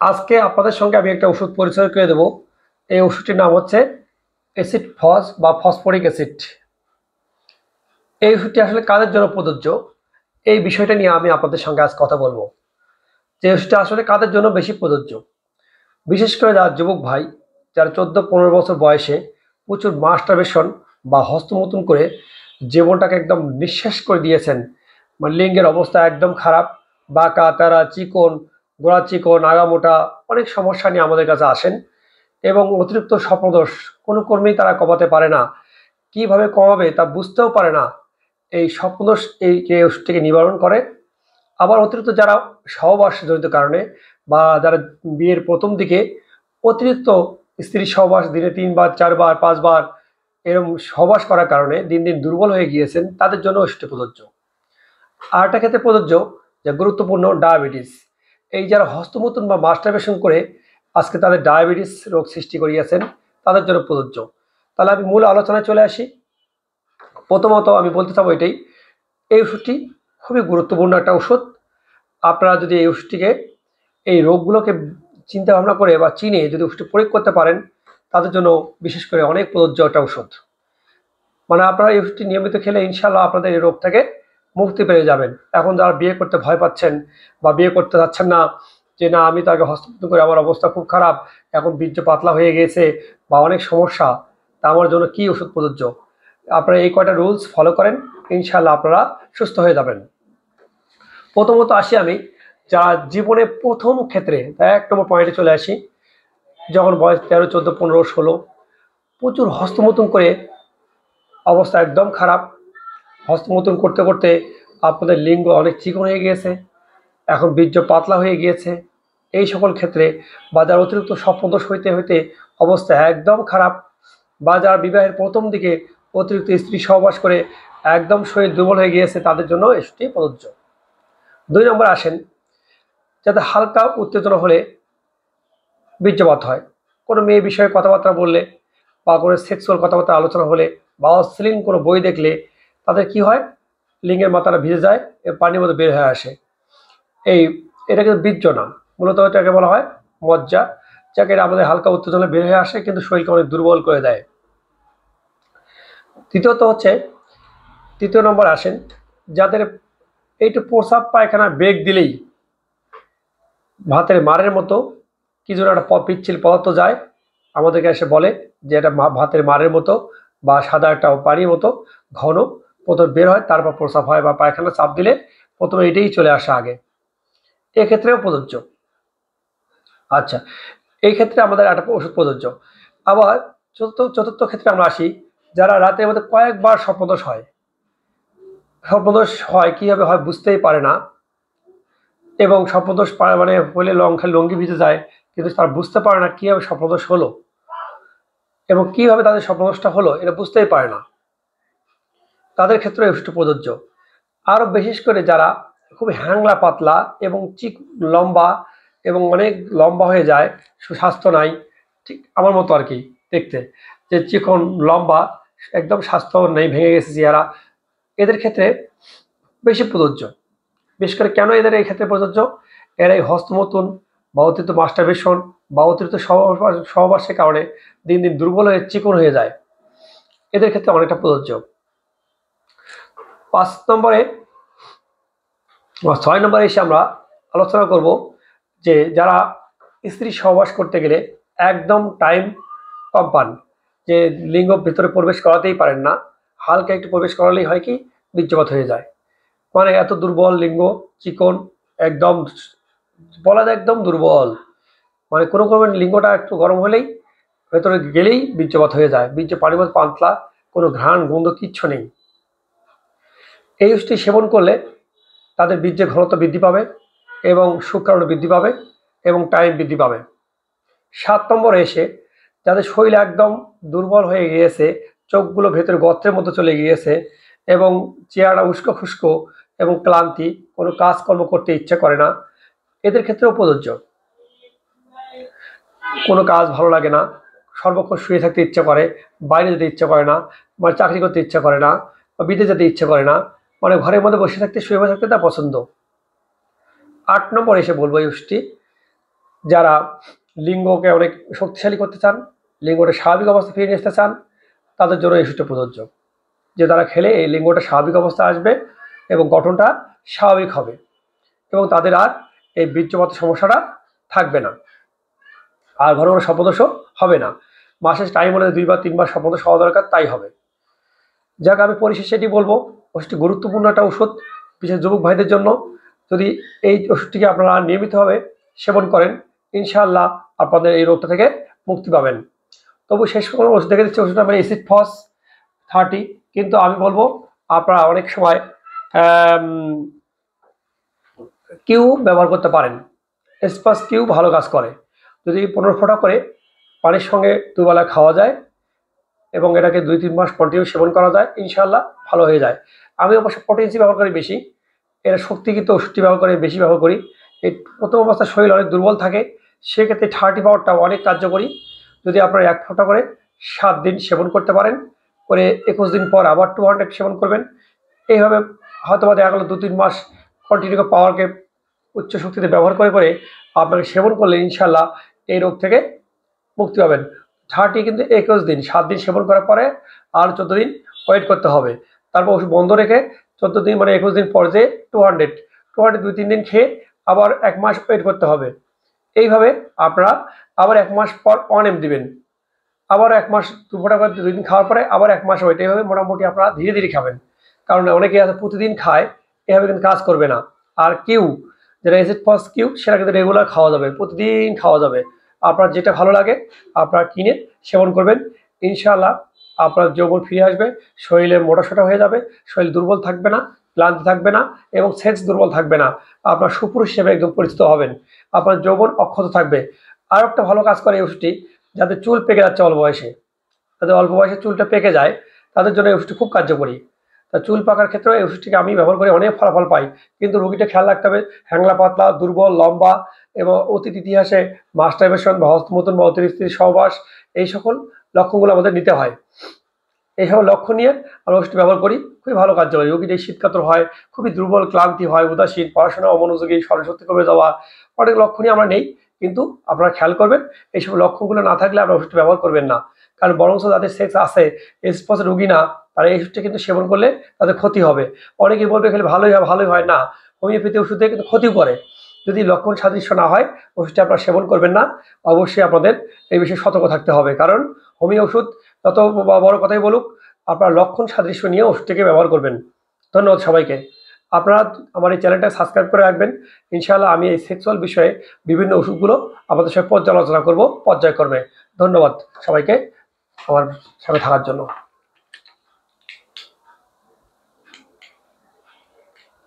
আজকে আপনাদের সঙ্গে আমি একটা ওষুধ পরিচয় করে দেব। এই ওষুধটির নাম হচ্ছে অ্যাসিড ফস বা ফসফরিক অ্যাসিড। এই ওষুধটি আসলে কাদের জন্য প্রযোজ্য, এই বিষয়টা নিয়ে আমি আপনাদের সঙ্গে আজ কথা বলবো। যে ওষুধটা আসলে কাদের জন্য বেশি প্রযোজ্য, বিশেষ করে যারা যুবক ভাই, যারা 14-15 বছর বয়সে প্রচুর মাস্টারবেশন বা হস্তমৈথুন করে জীবনটাকে একদম নিঃশেষ করে দিয়েছেন। মানে লিঙ্গের অবস্থা একদম খারাপ, বাঁকা তারা চিকন, গোড়া চিকন, আগামোটা, অনেক সমস্যা নিয়ে আমাদের কাছে আসেন এবং অতিরিক্ত স্বপ্নদোষ কোনো কর্মেই তারা কমাতে পারে না। কিভাবে কমাবে তা বুঝতেও পারে না। এই স্বপ্নদোষ এই ওষুধটিকে নিবারণ করে। আবার অতিরিক্ত যারা সহবাসজনিত কারণে বা যারা বিয়ের প্রথম দিকে অতিরিক্ত স্ত্রীর সহবাস দিনে 3 বার 4 বার 5 বার এরকম সহবাস করার কারণে দিন দিন দুর্বল হয়ে গিয়েছেন, তাদের জন্য ওষুধটি প্রযোজ্য। আর একটা ক্ষেত্রে প্রযোজ্য যে গুরুত্বপূর্ণ ডায়াবেটিস। এই যারা হস্তমৈথুন বা মাস্টারবেশন করে আজকে তাদের ডায়াবেটিস রোগ সৃষ্টি করিয়েছেন, তাদের জন্য প্রযোজ্য। তাহলে আমি মূল আলোচনায় চলে আসি। প্রথমত আমি বলতে চাবো এটাই, এই ওষুধটি খুবই গুরুত্বপূর্ণ একটা ওষুধ। আপনারা যদি এই ওষুধটিকে এই রোগগুলোকে চিন্তা ভাবনা করে বা চিনে যদি ওষুধটি প্রয়োগ করতে পারেন, তাদের জন্য বিশেষ করে অনেক প্রযোজ্য একটা ওষুধ। মানে আপনারা এই ওষুধটি নিয়মিত খেলে ইনশাল্লাহ আপনাদের এই রোগ থেকে মুক্তি পেয়ে যাবেন। এখন যারা বিয়ে করতে ভয় পাচ্ছেন বা বিয়ে করতে যাচ্ছেন না, যে না আমি তো আগে হস্তমৈথুন করে আমার অবস্থা খুব খারাপ, এখন বীর্য পাতলা হয়ে গিয়েছে বা অনেক সমস্যা, তা আমার জন্য কি ওষুধ প্রযোজ্য, আপনারা এই কয়টা রুলস ফলো করেন, ইনশাল্লাহ আপনারা সুস্থ হয়ে যাবেন। প্রথমত আসি আমি যারা জীবনে প্রথম ক্ষেত্রে, তাই 1 নম্বর পয়েন্টে চলে আসি। যখন বয়স 13, 14, 15, 16 প্রচুর হস্তমৈথুন করে অবস্থা একদম খারাপ, হস্তমৈথুন করতে করতে আপনাদের লিঙ্গ অনেক চিকন হয়ে গিয়েছে, এখন বীর্য পাতলা হয়ে গিয়েছে, এই সকল ক্ষেত্রে বা যারা অতিরিক্ত স্বপ্নদোষ হইতে হইতে অবস্থা একদম খারাপ, বা যারা বিবাহের প্রথম দিকে অতিরিক্ত স্ত্রী সহবাস করে একদম শরীর দুর্বল হয়ে গিয়েছে, তাদের জন্য এটি প্রযোজ্য। 2 নম্বর আসেন যাতে হালকা উত্তেজনা হলে বীর্যপাত হয়, কোনো মেয়ে বিষয়ে কথাবার্তা বললে বা কোনো সেক্সুয়াল কথাবার্তা আলোচনা হলে বা অশ্লীল কোনো বই দেখলে তাদের কি হয়, লিঙ্গের মাথাটা ভিজে যায়, পানির মধ্যে বের হয়ে আসে। এটা কিন্তু বীর্য না, মূলত এটাকে বলা হয় মজ্জা, যাকে আমাদের হালকা উত্তেজনা বের হয়ে আসে কিন্তু শরীরকে অনেক দুর্বল করে দেয়। তৃতীয় নম্বর আসেন যাদের এইটু প্রসাব পায়খানা বেগ দিলেই ভাতের মারের মতো কি যেন একটা পিচ্ছিল পদার্থ যায়, আমাদেরকে এসে বলে যে এটা ভাতের মারের মতো বা সাদা একটা পানির মতো ঘন প্রথম বের হয়, তারপর প্রসাব হয় বা পায়খানা চাপ দিলে প্রথমে এটাই চলে আসে আগে, এক্ষেত্রেও প্রযোজ্য। আচ্ছা, এই ক্ষেত্রে আমাদের একটা ওষুধ প্রযোজ্য। আবার চতুর্থ ক্ষেত্রে আমরা আসি যারা রাতের মধ্যে কয়েকবার স্বপ্নদোষ হয়। স্বপ্নদোষ হয় কীভাবে হয় বুঝতেই পারে না, এবং স্বপ্নদোষ মানে হলে লঙ্গি ভিজে যায়, কিন্তু তারা বুঝতে পারে না কীভাবে স্বপ্নদোষ হলো এবং কীভাবে তাদের স্বপ্নদোষটা হলো এটা বুঝতেই পারে না, তাদের ক্ষেত্রে এই ওষুধটি প্রযোজ্য। আরও বিশেষ করে যারা খুব হ্যাংলা পাতলা এবং লম্বা এবং অনেক লম্বা হয়ে যায়, সুস্বাস্থ্য নাই, ঠিক আমার মতো আর কি দেখতে, যে চিকন লম্বা একদম স্বাস্থ্য নেই, ভেঙে গেছে চেহারা, এদের ক্ষেত্রে বেশি প্রযোজ্য। বিশেষ করে কেন এদের এই ক্ষেত্রে প্রযোজ্য, এরা এই হস্তমৈথুন বা অতিরিক্ত মাস্টারবেশন বা অতিরিক্ত সহবাসের কারণে দিন দিন দুর্বল হয়ে চিকন হয়ে যায়, এদের ক্ষেত্রে অনেকটা প্রযোজ্য। 6 নম্বরে এসে আমরা আলোচনা করব যে যারা স্ত্রী সহবাস করতে গেলে একদম টাইম কম পান, যে লিঙ্গ ভিতরে প্রবেশ করাতেই পারেন না, হালকা একটু প্রবেশ করালেই হয় কি বীর্যপাত হয়ে যায়, মানে এত দুর্বল লিঙ্গ, চিকন, একদম বলা যায় একদম দুর্বল, মানে কোনো লিঙ্গটা একটু গরম হলেই ভেতরে গেলেই বীর্যপাত হয়ে যায়, বীর্য পানির মধ্যে পাতলা, কোনো ঘ্রাণ গন্ধ কিচ্ছু নেই। এই ওষুধটি সেবন করলে তাদের বীর্যের ঘনত্ব বৃদ্ধি পাবে এবং শুক্রাণু বৃদ্ধি পাবে এবং টাইম বৃদ্ধি পাবে। 7 নম্বরে এসে যাদের শরীর একদম দুর্বল হয়ে গিয়েছে, চোখগুলো ভেতরে গর্তের মতো চলে গিয়েছে এবং চেহারা উস্কো খুস্কো এবং ক্লান্তি, কোনো কাজকর্ম করতে ইচ্ছে করে না, এদের ক্ষেত্রেও প্রযোজ্য। কোনো কাজ ভালো লাগে না, সর্বক্ষণ শুয়ে থাকতে ইচ্ছে করে, বাইরে যেতে ইচ্ছে করে না, মানে চাকরি করতে ইচ্ছে করে না বা বিদেশ যেতে ইচ্ছে করে না, মানে ঘরের মধ্যে বসে থাকতে শুয়ে থাকতে তার পছন্দ। 8 নম্বর এসে বলবো এই ওষুধটি যারা লিঙ্গকে অনেক শক্তিশালী করতে চান, লিঙ্গটা স্বাভাবিক অবস্থা ফিরিয়ে নিতে চান, তাদের জন্য এই ওষুধটা প্রযোজ্য। যে তারা খেলে এই লিঙ্গটা স্বাভাবিক অবস্থা আসবে এবং গঠনটা স্বাভাবিক হবে এবং তাদের আর এই বীর্যপাতের সমস্যাটা থাকবে না, আর ঘন ঘন স্বপ্নদোষ হবে না। মাসের টাইম হলে 2 বা 3 বার স্বপ্নদোষ হওয়া দরকার, তাই হবে। যাক, আমি পরিশেষে এটি বলবো, ওষুধটি গুরুত্বপূর্ণ একটা ওষুধ বিশেষ যুবক ভাইদের জন্য। যদি এই ওষুধটিকে আপনারা নিয়মিতভাবে সেবন করেন, ইনশাআল্লাহ আপনাদের এই রোগটা থেকে মুক্তি পাবেন। তবু শেষ কোনো ওষুধ দেখে দিচ্ছে, ওষুধটা মানে এসিড ফস 30, কিন্তু আমি বলবো আপনারা অনেক সময় কিউ ব্যবহার করতে পারেন। এসপাস কিউ ভালো কাজ করে। যদি 15 ফোঁটা করে পানির সঙ্গে দুবেলা খাওয়া যায় এবং এটাকে 2-3 মাস কন্টিনিউ সেবন করা যায়, ইনশাআল্লাহ ভালো হয়ে যায়। আমি অবশ্য পটেন্সি ব্যবহার করি বেশি, এর শক্তি কিন্তু ওষুধটি ব্যবহার করে বেশি ব্যবহার করি। এই প্রথম অবস্থায় শরীর অনেক দুর্বল থাকে, সেক্ষেত্রে 30 পাওয়ারটা অনেক কার্যকরী। যদি আপনারা 1 ফোঁটা করে 7 দিন সেবন করতে পারেন, করে 21 দিন পর আবার 200 সেবন করবেন, এইভাবে হয়তো বা দেখা গেলো 2-3 মাস কন্টিনিউ পাওয়ারকে উচ্চ শক্তিতে ব্যবহার করে করে আপনাকে সেবন করলে ইনশাআল্লাহ এই রোগ থেকে মুক্তি পাবেন। 30 কিন্তু 21 দিন, 7 দিন সেবন করার পরে আর 14 দিন ওয়েট করতে হবে। তারপর ওষুধ বন্ধ রেখে 14 দিন মানে 21 দিন পর যে 200 2-3 দিন খেয়ে আবার 1 মাস ওয়েট করতে হবে। এইভাবে আপনারা আবার 1 মাস পর 1 দিবেন, আবার 1 মাস 2 ফোঁটা করে 2 দিন খাওয়ার পরে আবার 1 মাস ওয়েট। এইভাবে মোটামুটি আপনারা ধীরে ধীরে খাবেন, কারণ অনেকে আছে প্রতিদিন খায়, এভাবে কিন্তু কাজ করবে না। আর কিউ, যেটা এসিড ফস কিউ, সেটা কিন্তু রেগুলার খাওয়া যাবে, প্রতিদিন খাওয়া যাবে। আপনার যেটা ভালো লাগে আপনারা কিনে সেবন করবেন, ইনশাআল্লাহ আপনার যৌবন ফিরে আসবে, শরীরে মোটাসোটা হয়ে যাবে, শরীর দুর্বল থাকবে না, ক্লান্তি থাকবে না এবং সেক্স দুর্বল থাকবে না। আপনার সুপুরুষ হিসেবে একদম পরিচিত হবেন, আপনার যৌবন অক্ষত থাকবে। আর একটা ভালো কাজ করে এই ওষুধটি, যাদের চুল পেকে যাচ্ছে অল্প বয়সে, যাদের অল্প বয়সে চুলটা পেকে যায়, তাদের জন্য এই ওষুধটি খুব কার্যকরী। তা চুল পাকার ক্ষেত্রে এই ওষুধটিকে আমি ব্যবহার করে অনেক ফলাফল পাই, কিন্তু রোগীটা খেয়াল রাখতে হবে হ্যাংলা পাতলা, দুর্বল, লম্বা এবং অতীত ইতিহাসে মাস্টারবেশন বা হস্তমৈথুন বা অতিরিক্ত সহবাস, এই সকল লক্ষণগুলো আমাদের নিতে হয়। এইসব লক্ষ্য নিয়ে আমরা ওষুধটি ব্যবহার করি, খুবই ভালো কার্যকরী। রোগীটা শীতকাতর হয়, খুবই দুর্বল, ক্লান্তি হয়, উদাসীন, পড়াশোনা অমনোযোগী, স্মরণশক্তি কমে যাওয়া, অনেক লক্ষণ নিয়ে আমরা নেই। কিন্তু আপনারা খেয়াল করবেন, এইসব লক্ষণগুলো না থাকলে আপনারা ওষুধটি ব্যবহার করবেন না, কারণ বরঞ্চ যাদের সেক্স আছে, এসপস রোগী না, তারা এই ওষুধটা কিন্তু সেবন করলে তাদের ক্ষতি হবে। অনেকেই বলবে খালি ভালোই হয় না, হোমিওপ্যাথি ওষুধে কিন্তু ক্ষতিও করে। যদি লক্ষণ সাদৃশ্য না হয়, ওষুধটি আপনারা সেবন করবেন না। অবশ্যই আপনাদের এই বিষয়ে সতর্ক থাকতে হবে, কারণ হোমিও ওষুধ যত বড় কথাই বলুক, আপনার লক্ষণ সাদৃশ্য নিয়ে ওষুধটিকে ব্যবহার করবেন। ধন্যবাদ সবাইকে। আপনারা আমার এই চ্যানেলটা সাবস্ক্রাইব করে রাখবেন। ইনশাআল্লাহ আমি এই সেক্সুয়াল বিষয়ে বিভিন্ন ওষুধগুলো আপনাদের সাথে পর্যালোচনা করব পর্যায়ক্রমে। ধন্যবাদ সবাইকে আমার সাথে থাকার জন্য।